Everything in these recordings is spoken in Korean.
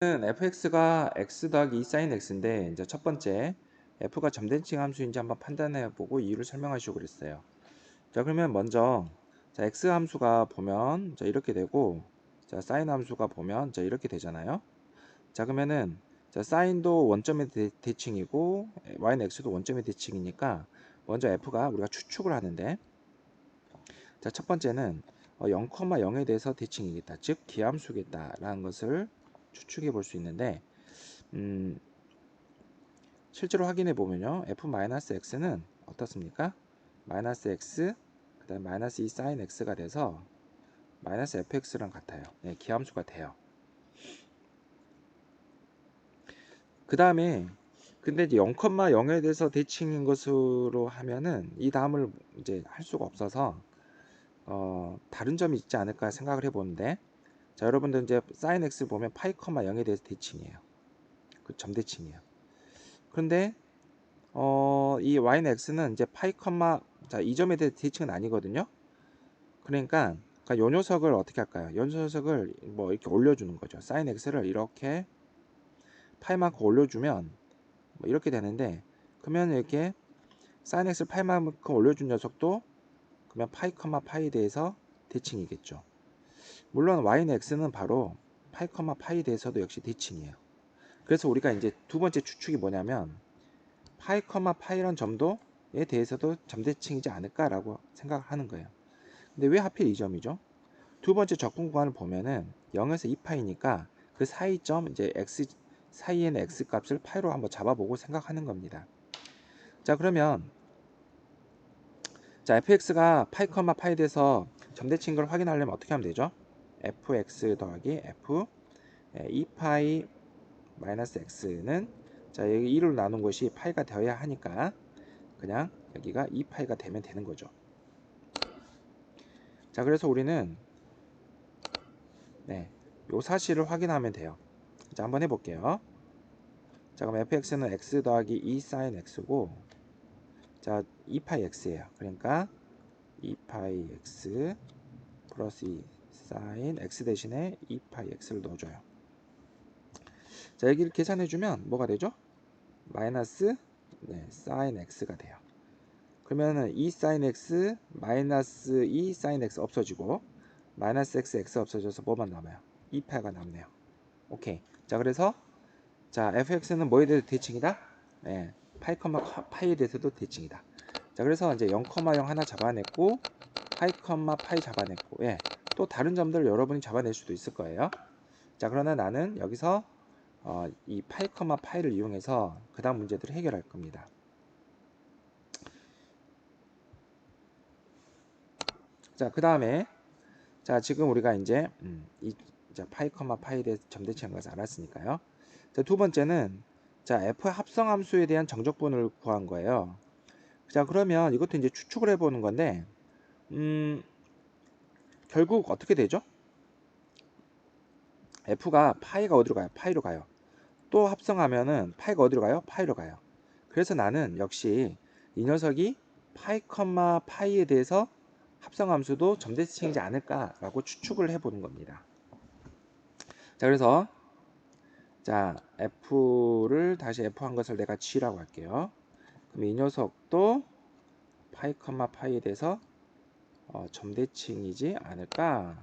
fx가 x 더하기 2 sin x인데 이제 첫 번째 f가 점대칭 함수인지 한번 판단해 보고 이유를 설명하시고 그랬어요. 자, 그러면 먼저 자, x 함수가 보면 자, 이렇게 되고 자, sin 함수가 보면 자, 이렇게 되잖아요. 자, 그러면은 자, sin도 원점의 대칭이고 y는 x도 원점의 대칭이니까 먼저 f가 우리가 추측을 하는데 자, 첫 번째는 0,0에 대해서 대칭이겠다. 즉 기함수겠다라는 것을 추측해 볼 수 있는데 실제로 확인해 보면요. f-x는 어떻습니까? 마이너스 x 그다음 마이너스 2 sin x가 돼서 마이너스 fx랑 같아요. 네, 기함수가 돼요. 그 다음에 근데 이제 0,0에 대해서 대칭인 것으로 하면은 이 다음을 이제 할 수가 없어서 다른 점이 있지 않을까 생각을 해보는데 자, 여러분들 이제 sin x 보면 파이, 0에 대해서 대칭이에요. 그 점대칭이에요. 그런데 이 y는 x는 이제 파이, 자, 이 점에 대해 대칭은 아니거든요. 그러니까 요 녀석을 어떻게 할까요? 요 녀석을 뭐 이렇게 올려주는 거죠. sin x를 이렇게 파이만큼 올려주면 뭐 이렇게 되는데 그러면 이렇게 sin x를 파이만큼 올려준 녀석도 그러면 파이, 파이에 대해서 대칭이겠죠. 물론 y는 x는 바로 파이, 파이에 대해서도 역시 대칭이에요. 그래서 우리가 이제 두 번째 추측이 뭐냐면 파이, 파이란 점도에 대해서도 점대칭이지 않을까라고 생각하는 거예요. 근데 왜 하필 이 점이죠? 두 번째 접근 구간을 보면은 0에서 2파이니까 그 사이점 이제 x 사이에는 x 값을 파이로 한번 잡아보고 생각하는 겁니다. 자, 그러면 자, fx가 파이, 파이에 대해서 점대칭인 걸 확인하려면 어떻게 하면 되죠? fx 더하기 f 2파이 마이너스 x는 자, 여기 2로 나눈 것이 파이가 되어야 하니까 그냥 여기가 2파이가 되면 되는 거죠. 자, 그래서 우리는 요 사실을 확인하면 돼요. 자, 한번 해볼게요. 자, 그럼 fx는 x 더하기 2 sin x고 자, 2파이 x예요. 그러니까 2파이 x 플러스 2 sin x 대신에 2파이 x를 넣어줘요. 자, 여기를 계산해주면 뭐가 되죠? 마이너스 sin x가 돼요. 그러면은 2 sin x 마이너스 2 sin x 없어지고 마이너스 x 없어져서 뭐만 남아요? 2파이가 남네요. 오케이. 자, 그래서 자, fx는 뭐에 대해서 대칭이다? 네, 파이, 파이에 대해서도 대칭이다. 자, 그래서 이제 0,0 하나 잡아냈고 파이, 파이 잡아냈고 또 다른 점들을 여러분이 잡아낼 수도 있을 거예요. 자, 그러나 나는 여기서 이 파이, 파이를 이용해서 그 다음 문제들을 해결할 겁니다. 자, 그 다음에 자, 지금 우리가 이제 이 파이, 파이에 대해서 점대칭한 것을 알았으니까요. 자, 두 번째는 자, f 합성함수에 대한 정적분을 구한 거예요. 자, 그러면 이것도 이제 추측을 해보는 건데 결국 어떻게 되죠? f가 파이가 어디로 가요? 파이로 가요. 또 합성하면은 파이가 어디로 가요? 파이로 가요. 그래서 나는 역시 이 녀석이 파이, 파이에 대해서 합성함수도 점대칭이지 않을까라고 추측을 해보는 겁니다. 자, 그래서 자, f를 다시 f 한 것을 내가 g라고 할게요. 그럼 이 녀석도 파이, 파이에 대해서 점대칭이지 않을까라고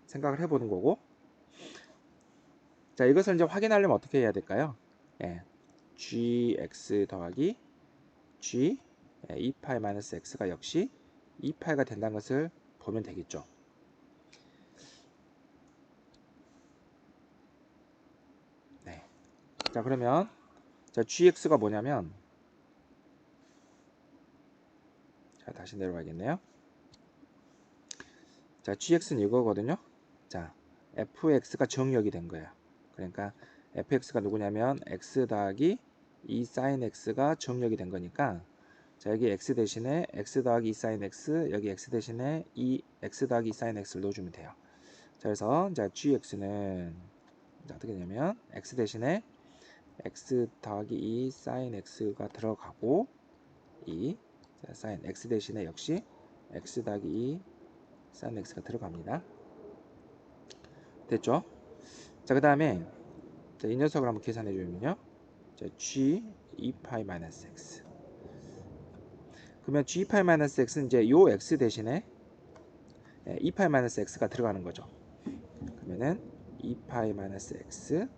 생각을 해보는 거고, 자, 이것을 이제 확인하려면 어떻게 해야 될까요? gx 더하기 g 2파이 마이너스 x가 역시 2파이가 된다는 것을 보면 되겠죠. 네. 자, 그러면 자, gx가 뭐냐면 자, 다시 내려가겠네요. 자, gx는 이거거든요. 자, fx가 정역이 된 거예요. 그러니까 fx가 누구냐면 x 더하기 2 sin x가 정역이 된 거니까 자, 여기 x 대신에 x 더하기 2 sin x, 여기 x 대신에 2 x 더하기 2 sin x를 넣어주면 돼요. 자, 그래서 자, gx는 자, 어떻게 되냐면 x 대신에 x 더하기 2 sin x가 들어가고 이 자, sin x 대신에 역시 x 더하기 2 sin x가 들어갑니다. 됐죠? 자, 그 다음에 이 녀석을 한번 계산해 주면요. 자, g 2파이 마이너스 x. 그러면 g2파이 마이너스 x는 이제 요 x 대신에 2파이 마이너스 x가 들어가는 거죠. 그러면은 2파이 마이너스 x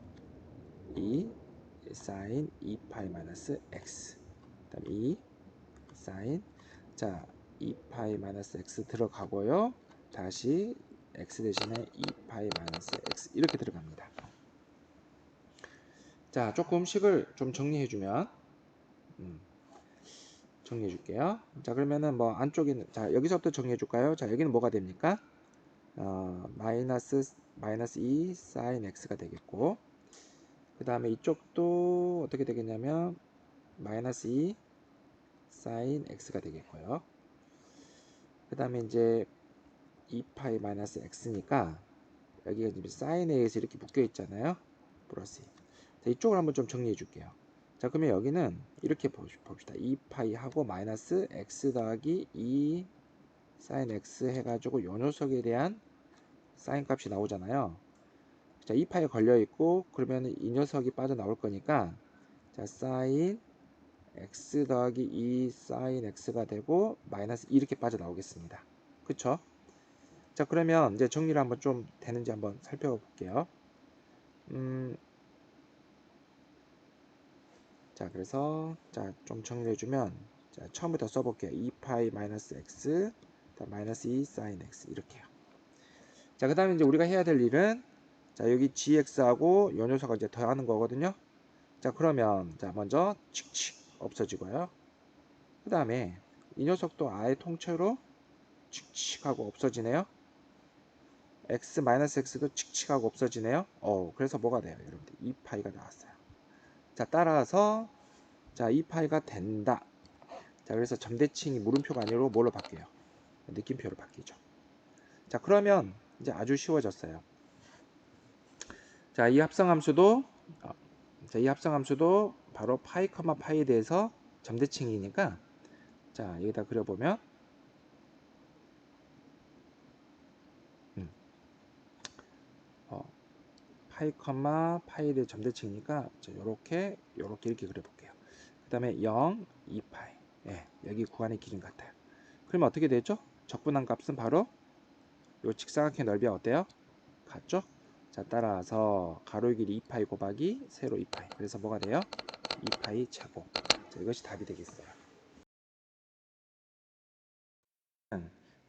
2 사인 2파이 마이너스 x. 그다음 2 사인, 자 2파이 마이너스 x 들어가고요. 다시 x 대신에 2파이 마이너스 x 이렇게 들어갑니다. 자, 조금 식을 좀 정리해 주면 정리해 줄게요. 자, 그러면은 뭐 안쪽에는, 자 여기서부터 정리해 줄까요? 자, 여기는 뭐가 됩니까? 마이너스 2 사인 x가 되겠고, 그 다음에 이쪽도 어떻게 되겠냐면 마이너스 2 사인 x가 되겠고요. 그 다음에 이제 2파이 마이너스 x니까 여기가 지금 사인 a에서 이렇게 묶여 있잖아요. 플러스 2. 자, 이쪽을 한번 좀 정리해 줄게요. 자, 그러면 여기는 이렇게 봅시다. 2파이 하고 마이너스 x 더하기 2 사인 x 해가지고 요 녀석에 대한 사인 값이 나오잖아요. 자, 2파이 걸려 있고, 그러면 이 녀석이 빠져나올 거니까, 자, 사인 x 더하기 2 사인 x가 되고 마이너스 2 이렇게 빠져나오겠습니다. 그쵸? 자, 그러면 이제 정리를 한번 좀 되는지 한번 살펴볼게요. 자, 그래서 자, 좀 정리해주면, 자, 처음부터 써볼게요. 2파이 마이너스 x 마이너스 2 사인 x 이렇게요. 자, 그 다음에 이제 우리가 해야 될 일은, 자, 여기 gx하고 요 녀석을 이제 더하는 거거든요. 자, 그러면 자, 먼저 칙칙 없어지고요. 그 다음에 이 녀석도 아예 통째로 칙칙하고 없어지네요. x 마이너스 x도 칙칙하고 없어지네요. 그래서 뭐가 돼요, 여러분들? 2파이가 나왔어요. 자, 따라서 자, 2파이가 된다. 자, 그래서 점대칭이 물음표가 아니고 뭘로 바뀌어요? 느낌표로 바뀌죠. 자, 그러면 이제 아주 쉬워졌어요. 자, 이 합성함수도 바로 파이, 파이에 대해서 점대칭이니까, 자, 여기다 그려보면, 파이, 파이에 대해 점대칭이니까, 요렇게 이렇게 그려볼게요. 그 다음에 0, 2파이. 예, 여기 구간의 기준 같아요. 그러면 어떻게 되죠? 적분한 값은 바로 요 직사각형 넓이와 어때요? 같죠? 자, 따라서 가로의 길이 2파이 곱하기 세로 2파이. 그래서 뭐가 돼요? 2파이 제곱. 자, 이것이 답이 되겠어요.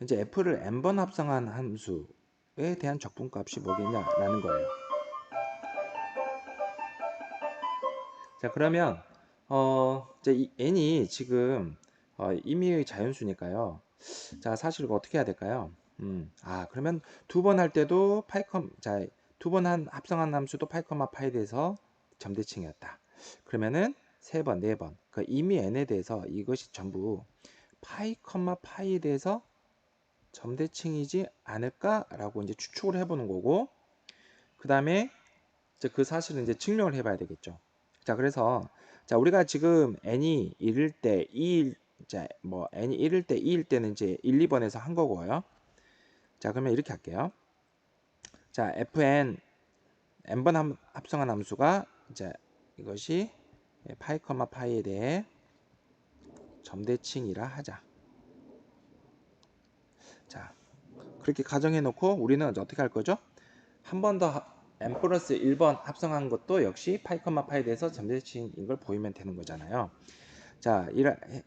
이제 f를 n번 합성한 함수에 대한 적분값이 뭐겠냐라는 거예요. 자, 그러면 이제 이 n이 지금 임의의 자연수니까요. 자, 사실 이거 어떻게 해야 될까요? 그러면 두 번 할 때도 두 번 합성한 함수도 파이에 대해서 점대칭이었다. 그러면은 세 번, 네 번, 그 이미 n에 대해서 이것이 전부 파이에 대해서 점대칭이지 않을까라고 이제 추측을 해보는 거고, 그 다음에 이제 그 사실은 이제 증명을 해봐야 되겠죠. 자, 그래서 자, 우리가 지금 n이 1일 때 2일, 자, 뭐 n이 1일 때 2일 때는 이제 1, 2번에서 한 거고요. 자, 그러면 이렇게 할게요. 자, fn n번 합성한 함수가 이제 이것이 파이에 대해 점대칭이라 하자. 자, 그렇게 가정해 놓고 우리는 어떻게 할 거죠? 한 번 더 n 플러스 1번 합성한 것도 역시 파이에 대해서 점대칭인 걸 보이면 되는 거잖아요. 자,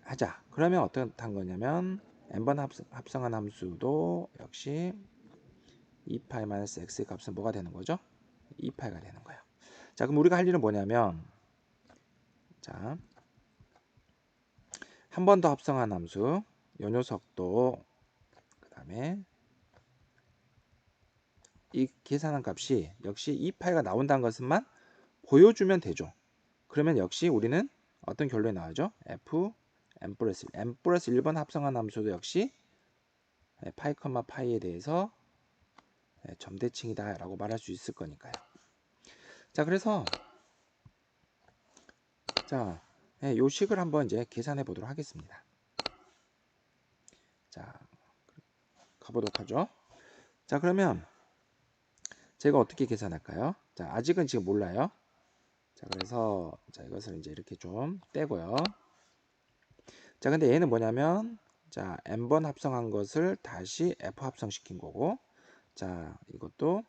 하자. 그러면 어떤 거냐면 n번 합성한 함수도 역시 2파이-x의 값은 뭐가 되는 거죠? 2파이가 되는 거예요. 자, 그럼 우리가 할 일은 뭐냐면, 자, 한 번 더 합성한 함수 요 녀석도, 그 다음에 이 계산한 값이 역시 2파이가 나온다는 것만 보여주면 되죠. 그러면 역시 우리는 어떤 결론이 나오죠? n 플러스 1번 합성한 함수도 역시 파이에 대해서 점대칭이다 라고 말할 수 있을 거니까요. 자, 그래서 자, 요 식을 한번 이제 계산해 보도록 하겠습니다. 자, 가보도록 하죠. 자, 그러면 제가 어떻게 계산할까요? 자, 아직은 지금 몰라요. 자, 그래서 자, 이것을 이제 이렇게 좀 떼고요. 자, 근데 얘는 뭐냐면 자, n번 합성한 것을 다시 f 합성시킨 거고, 자, 이것도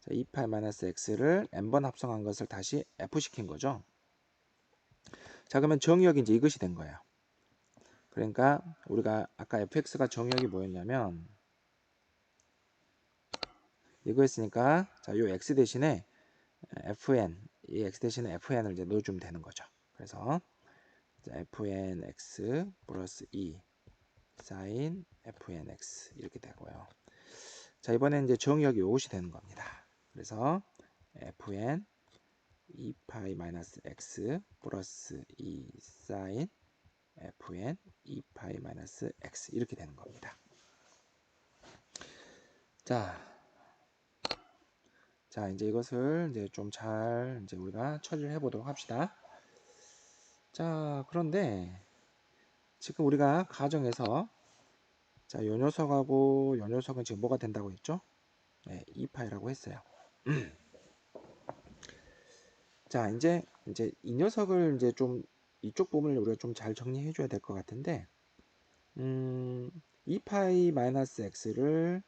자, 2파이-x를 n번 합성한 것을 다시 f 시킨 거죠. 자, 그러면 정의역이 이제 이것이 된 거예요. 그러니까 우리가 아까 fx가 정의역이 뭐였냐면 이거였으니까 자, 요 x 대신에 fn, 이 x 대신에 fn을 이제 넣어주면 되는 거죠. 그래서 fnx 플러스 2 sin fnx 이렇게 되고요. 자, 이번엔 이제 정의역이 이것이 되는 겁니다. 그래서 fn 2파이-x 플러스 2 sin fn 2파이-x 이렇게 되는 겁니다. 자, 자, 이제 이것을 이제 좀 잘 이제 우리가 처리를 해보도록 합시다. 자, 그런데 지금 우리가 가정에서 자, 요 녀석하고 요 녀석은 지금 뭐가 된다고 했죠? 네, 2파이라고 했어요. 자, 이제 이 녀석을 이제 좀 이쪽 부분을 우리가 좀 잘 정리해 줘야 될 것 같은데, 2파이 마이너스 x를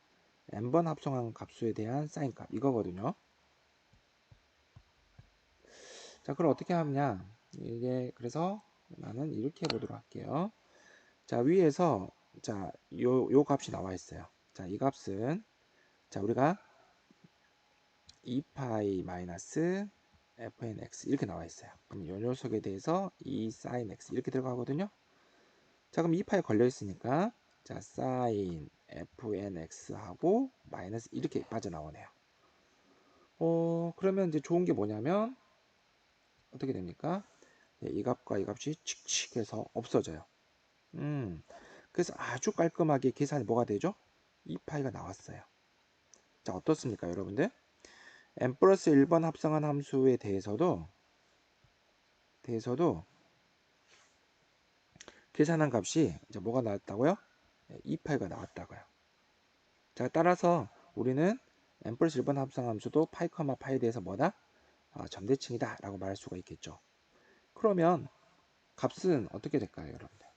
n번 합성한 값수에 대한 사인 값 이거거든요. 자, 그럼 어떻게 하느냐? 이게 그래서 나는 이렇게 해보도록 할게요. 자, 위에서 자, 요 값이 나와 있어요. 자, 이 값은 자, 우리가 2파이 마이너스 fnx 이렇게 나와 있어요. 그럼 요 녀석에 대해서 2 sin x 이렇게 들어가거든요. 자, 그럼 2파이 걸려 있으니까 자, sin fnx 하고 마이너스 이렇게 빠져나오네요. 그러면 이제 좋은 게 뭐냐면 어떻게 됩니까? 네, 이 값과 이 값이 칙칙해서 없어져요. 그래서 아주 깔끔하게 계산이 뭐가 되죠? 2파이가 나왔어요. 자, 어떻습니까, 여러분들? n 플러스 1번 합성한 함수에 대해서도 계산한 값이 이제 뭐가 나왔다고요? 2파이가 나왔다고요. 자, 따라서 우리는 n 플러스 1번 합성한 함수도 파이, 파이에 대해서 뭐다? 점대칭이다 라고 말할 수가 있겠죠. 그러면 값은 어떻게 될까요, 여러분들?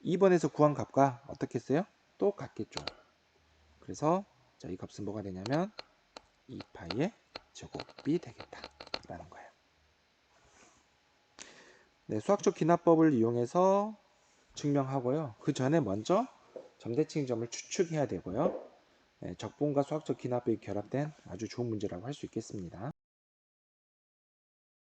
2번에서 구한 값과 어떻게 했어요? 똑같겠죠. 그래서 자, 이 값은 뭐가 되냐면 2파이의 제곱이 되겠다라는 거예요. 네, 수학적 기납법을 이용해서 증명하고요. 그 전에 먼저 점대칭점을 추측해야 되고요. 네, 적분과 수학적 기납법이 결합된 아주 좋은 문제라고 할 수 있겠습니다.